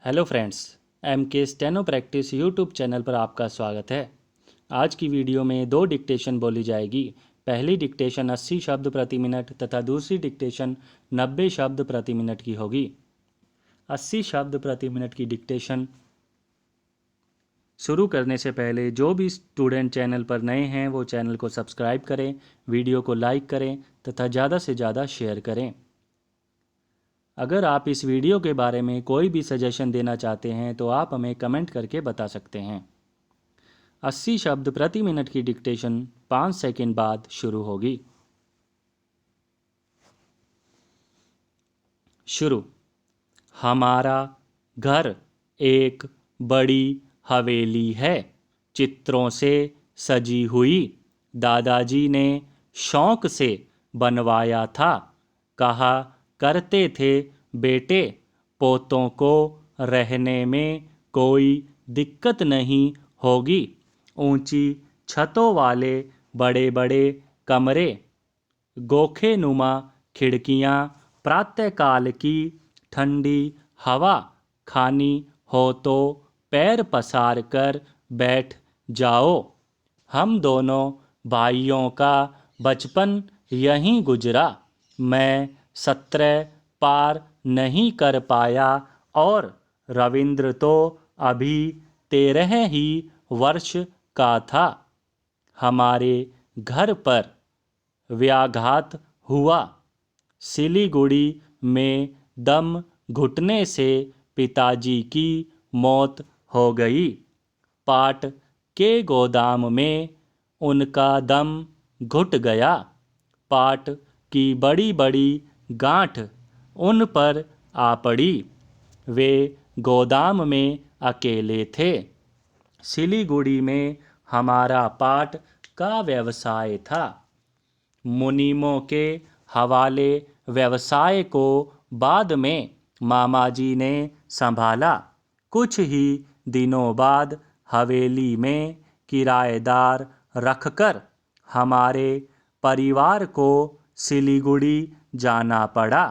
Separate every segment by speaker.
Speaker 1: Hello friends, M के steno practice YouTube channel पर आपका स्वागत है। आज की वीडियो में 2 डिक्टेशन बोली जाएगी। पहली डिक्टेशन 80 शब्द प्रति मिनट तथा दूसरी डिक्टेशन 90 शब्द प्रति मिनट की होगी। 80 शब्द प्रति मिनट की डिक्टेशन शुरू करने से पहले जो भी स्टूडेंट चैनल पर नए हैं वो चैनल को सब्सक्राइब करें, वीडियो को लाइक करें तथा ज़्यादा से ज़्यादा शेयर करें। अगर आप इस वीडियो के बारे में कोई भी सजेशन देना चाहते हैं तो आप हमें कमेंट करके बता सकते हैं। 80 शब्द प्रति मिनट की डिक्टेशन 5 सेकंड बाद शुरू होगी। शुरू। हमारा घर एक बड़ी हवेली है, चित्रों से सजी हुई। दादाजी ने शौक से बनवाया था। कहा करते थे बेटे, पोतों को रहने में कोई दिक्कत नहीं होगी। ऊंची छतों वाले बड़े बड़े कमरे, गोखेनुमा खिड़कियां, प्रातःकाल की ठंडी हवा खानी हो तो पैर पसार कर बैठ जाओ। हम दोनों भाइयों का बचपन यहीं गुजरा। मैं 17 पार नहीं कर पाया और रविंद्र तो अभी 13 ही वर्ष का था। हमारे घर पर व्याघात हुआ। सिलीगुड़ी में दम घुटने से पिताजी की मौत हो गई। पाट के गोदाम में उनका दम घुट गया। पाट की बड़ी बड़ी गांठ उन पर आ पड़ी। वे गोदाम में अकेले थे। सिलीगुड़ी में हमारा पाट का व्यवसाय था। मुनीमों के हवाले व्यवसाय को बाद में मामाजी ने संभाला। कुछ ही दिनों बाद हवेली में किराएदार रखकर हमारे परिवार को सिलीगुड़ी जाना पड़ा।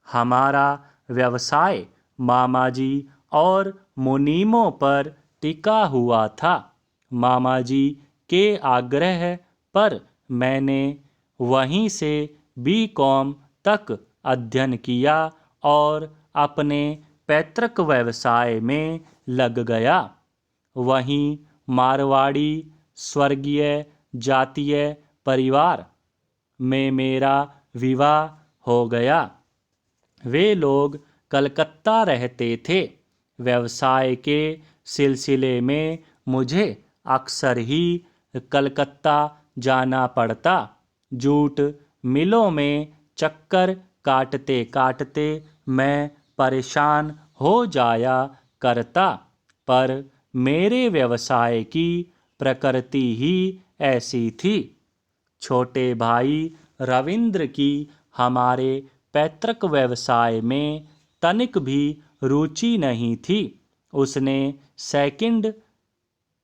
Speaker 1: हमारा व्यवसाय मामाजी और मुनीमों पर टिका हुआ था। मामाजी के आग्रह पर मैंने वहीं से बीकॉम तक अध्ययन किया और अपने पैतृक व्यवसाय में लग गया। वहीं मारवाड़ी स्वर्गीय जातीय परिवार में मेरा विवाह हो गया। वे लोग कलकत्ता रहते थे। व्यवसाय के सिलसिले में मुझे अक्सर ही कलकत्ता जाना पड़ता। जूट मिलों में चक्कर काटते काटते मैं परेशान हो जाया करता, पर मेरे व्यवसाय की प्रकृति ही ऐसी थी। छोटे भाई रविंद्र की हमारे पैतृक व्यवसाय में तनिक भी रुचि नहीं थी। उसने सेकंड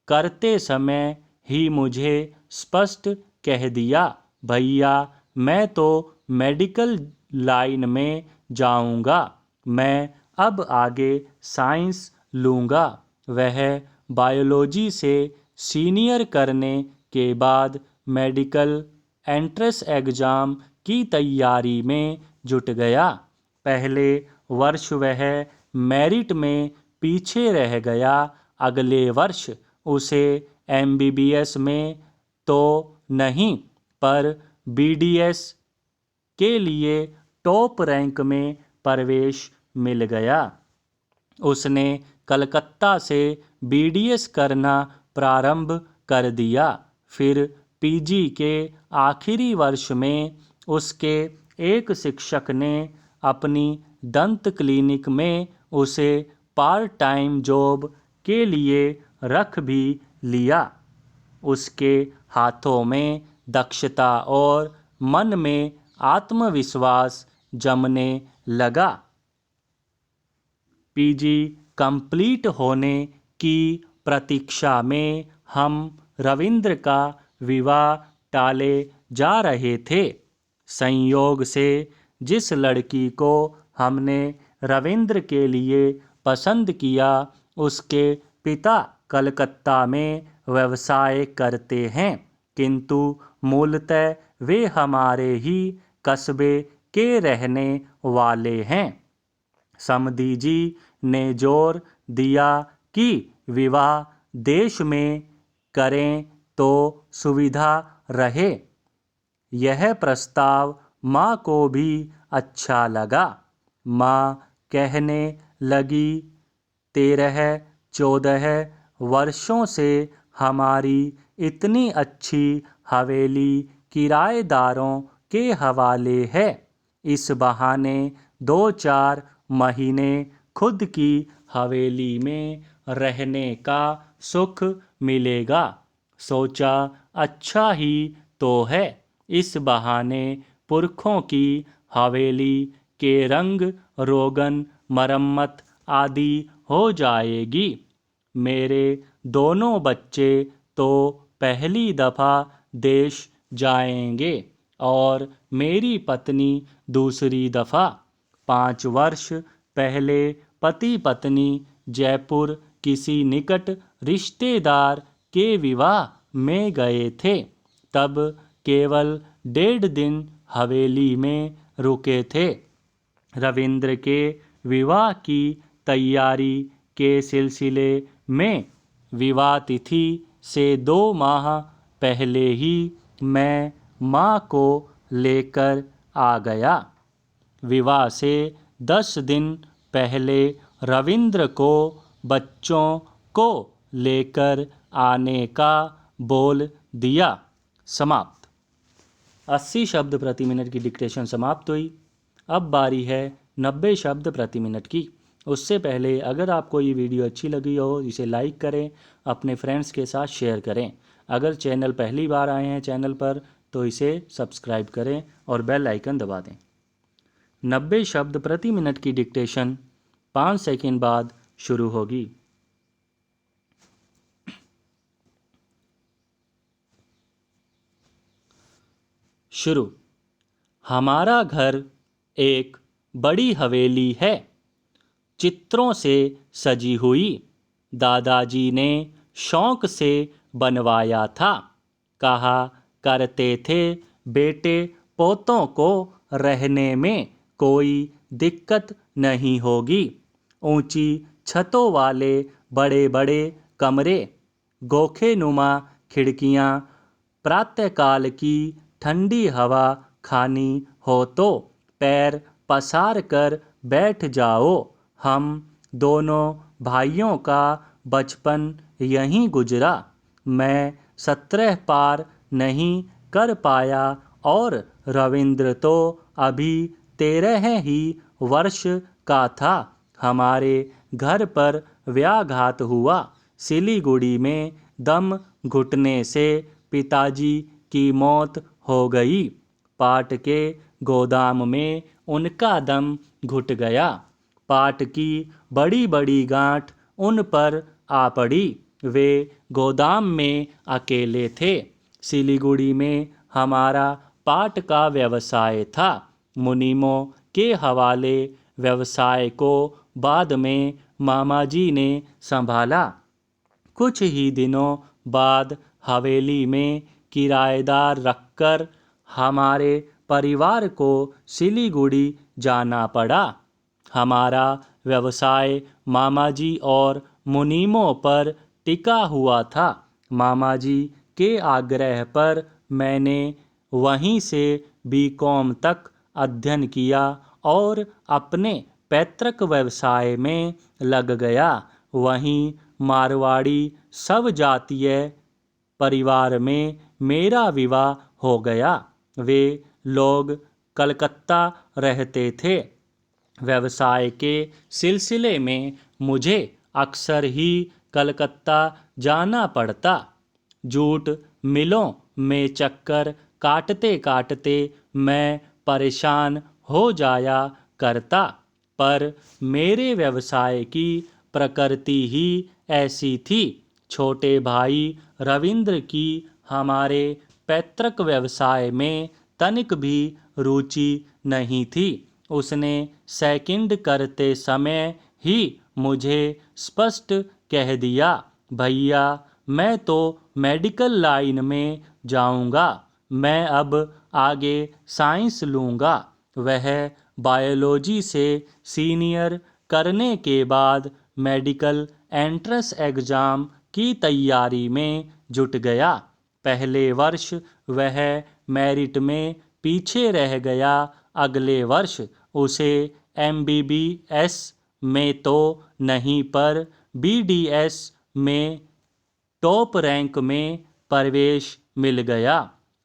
Speaker 1: करते समय ही मुझे स्पष्ट कह दिया, भैया मैं तो मेडिकल लाइन में जाऊंगा, मैं अब आगे साइंस लूँगा। वह बायोलॉजी से सीनियर करने के बाद मेडिकल एंट्रेंस एग्ज़ाम की तैयारी में जुट गया। पहले वर्ष वह मेरिट में पीछे रह गया। अगले वर्ष उसे एमबीबीएस में तो नहीं पर बीडीएस के लिए टॉप रैंक में प्रवेश मिल गया। उसने कलकत्ता से बीडीएस करना प्रारंभ कर दिया। फिर पीजी के आखिरी वर्ष में उसके एक शिक्षक ने अपनी दंत क्लिनिक में उसे पार्ट टाइम जॉब के लिए रख भी लिया। उसके हाथों में दक्षता और मन में आत्मविश्वास जमने लगा। पीजी कंप्लीट होने की प्रतीक्षा में हम रविंद्र का विवाह टाले जा रहे थे। संयोग से जिस लड़की को हमने रविंद्र के लिए पसंद किया। उसके पिता कलकत्ता में व्यवसाय करते हैं, किंतु मूलतः वे हमारे ही कस्बे के रहने वाले हैं। समधी जी ने जोर दिया कि विवाह देश में करें तो सुविधा रहे। यह प्रस्ताव माँ को भी अच्छा लगा। माँ कहने लगी, 13-14 वर्षों से हमारी इतनी अच्छी हवेली किराएदारों के हवाले है। इस बहाने 2-4 महीने खुद की हवेली में रहने का सुख मिलेगा। सोचा अच्छा ही तो है, इस बहाने पुरखों की हवेली के रंग रोगन मरम्मत आदि हो जाएगी। मेरे दोनों बच्चे तो पहली दफ़ा देश जाएंगे और मेरी पत्नी दूसरी दफ़ा। 5 वर्ष पहले पति पत्नी जयपुर किसी निकट रिश्तेदार के विवाह में गए थे। तब केवल 1.5 दिन हवेली में रुके थे। रविंद्र के विवाह की तैयारी के सिलसिले में विवाह तिथि से 2 माह पहले ही मैं माँ को लेकर आ गया। विवाह से 10 दिन पहले रविंद्र को बच्चों को लेकर आने का बोल दिया। समाप्त। 80 शब्द प्रति मिनट की डिक्टेशन समाप्त हुई। अब बारी है 90 शब्द प्रति मिनट की। उससे पहले अगर आपको ये वीडियो अच्छी लगी हो, इसे लाइक करें, अपने फ्रेंड्स के साथ शेयर करें। अगर चैनल पहली बार आए हैं चैनल पर तो इसे सब्सक्राइब करें और बेल आइकन दबा दें। 90 शब्द प्रति मिनट की डिक्टेशन 5 सेकंड बाद शुरू होगी। शुरू। हमारा घर एक बड़ी हवेली है, चित्रों से सजी हुई। दादाजी ने शौक से बनवाया था। कहा करते थे बेटे पोतों को रहने में कोई दिक्कत नहीं होगी। ऊंची छतों वाले बड़े बड़े कमरे, गोखेनुमा खिड़कियां, प्रातःकाल की ठंडी हवा खानी हो तो पैर पसार कर बैठ जाओ। हम दोनों भाइयों का बचपन यहीं गुजरा। मैं 17 पार नहीं कर पाया और रविंद्र तो अभी 13 ही वर्ष का था। हमारे घर पर व्याघात हुआ। सिलीगुड़ी में दम घुटने से पिताजी की मौत हो गई। पाट के गोदाम में उनका दम घुट गया। पाट की बड़ी बड़ी गांठ उन पर आ पड़ी। वे गोदाम में अकेले थे। सिलीगुड़ी में हमारा पाट का व्यवसाय था। मुनीमों के हवाले व्यवसाय को बाद में मामा जी ने संभाला। कुछ ही दिनों बाद हवेली में किराएदार रखकर हमारे परिवार को सिलीगुड़ी जाना पड़ा। हमारा व्यवसाय मामा जी और मुनीमों पर टिका हुआ था। मामा जी के आग्रह पर मैंने वहीं से बीकॉम तक अध्ययन किया और अपने पैतृक व्यवसाय में लग गया। वहीं मारवाड़ी सब जातीय परिवार में मेरा विवाह हो गया। वे लोग कलकत्ता रहते थे। व्यवसाय के सिलसिले में मुझे अक्सर ही कलकत्ता जाना पड़ता। जूट मिलों में चक्कर काटते काटते मैं परेशान हो जाया करता। पर मेरे व्यवसाय की प्रकृति ही ऐसी थी। छोटे भाई रविंद्र की हमारे पैतृक व्यवसाय में तनिक भी रुचि नहीं थी। उसने सेकंड करते समय ही मुझे स्पष्ट कह दिया, भैया मैं तो मेडिकल लाइन में जाऊंगा, मैं अब आगे साइंस लूँगा। वह बायोलॉजी से सीनियर करने के बाद मेडिकल एंट्रेंस एग्ज़ाम की तैयारी में जुट गया। पहले वर्ष वह मेरिट में पीछे रह गया, अगले वर्ष उसे MBBS में तो नहीं पर BDS में टॉप रैंक में प्रवेश मिल गया।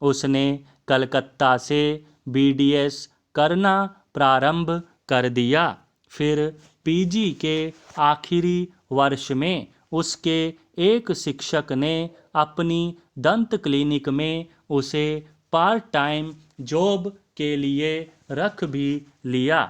Speaker 1: उसने कलकत्ता से BDS करना प्रारंभ कर दिया। फिर PG के आखिरी वर्ष में उसके एक शिक्षक ने अपनी दंत क्लिनिक में उसे पार्ट टाइम जॉब के लिए रख भी लिया।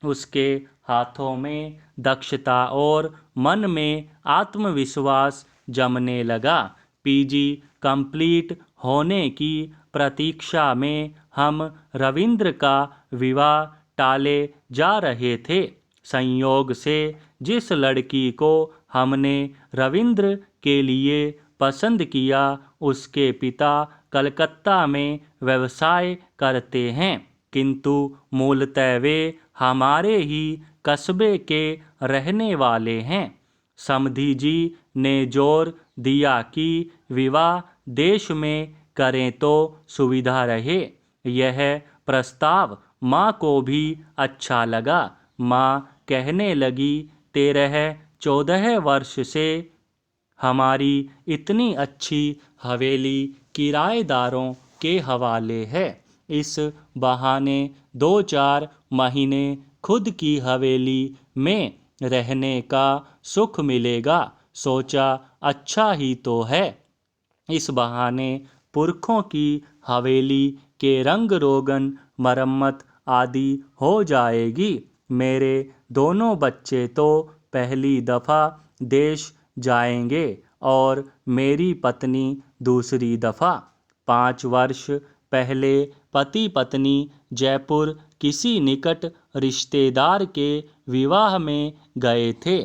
Speaker 1: उसके हाथों में दक्षता और मन में आत्मविश्वास जमने लगा। PG कंप्लीट होने की प्रतीक्षा में हम रविंद्र का विवाह टाले जा रहे थे। संयोग से जिस लड़की को हमने रविंद्र के लिए पसंद किया, उसके पिता कलकत्ता में व्यवसाय करते हैं, किंतु मूलतः वे हमारे ही कस्बे के रहने वाले हैं। समधी जी ने जोर दिया कि विवाह देश में करें तो सुविधा रहे। यह प्रस्ताव माँ को भी अच्छा लगा। माँ कहने लगी, 13-14 वर्ष से हमारी इतनी अच्छी हवेली किराएदारों के हवाले है, इस बहाने 2-4 महीने खुद की हवेली में रहने का सुख मिलेगा। सोचा अच्छा ही तो है, इस बहाने पुरखों की हवेली के रंग रोगन मरम्मत आदि हो जाएगी। मेरे दोनों बच्चे तो पहली दफ़ा देश जाएंगे और मेरी पत्नी दूसरी दफ़ा। 5 वर्ष पहले पति पत्नी जयपुर किसी निकट रिश्तेदार के विवाह में गए थे।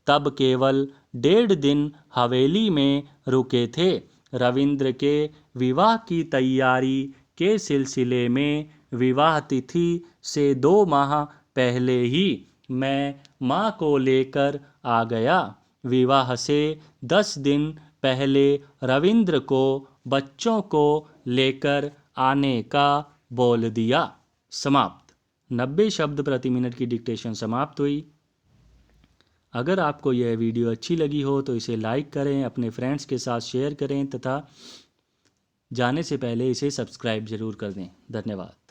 Speaker 1: तब केवल 1.5 दिन हवेली में रुके थे। रविंद्र के विवाह की तैयारी के सिलसिले में विवाह तिथि से 2 माह पहले ही मैं माँ को लेकर आ गया। विवाह से 10 दिन पहले रविंद्र को बच्चों को लेकर आने का बोल दिया। समाप्त। 90 शब्द प्रति मिनट की डिक्टेशन समाप्त हुई। अगर आपको यह वीडियो अच्छी लगी हो तो इसे लाइक करें, अपने फ्रेंड्स के साथ शेयर करें तथा जाने से पहले इसे सब्सक्राइब जरूर कर दें। धन्यवाद।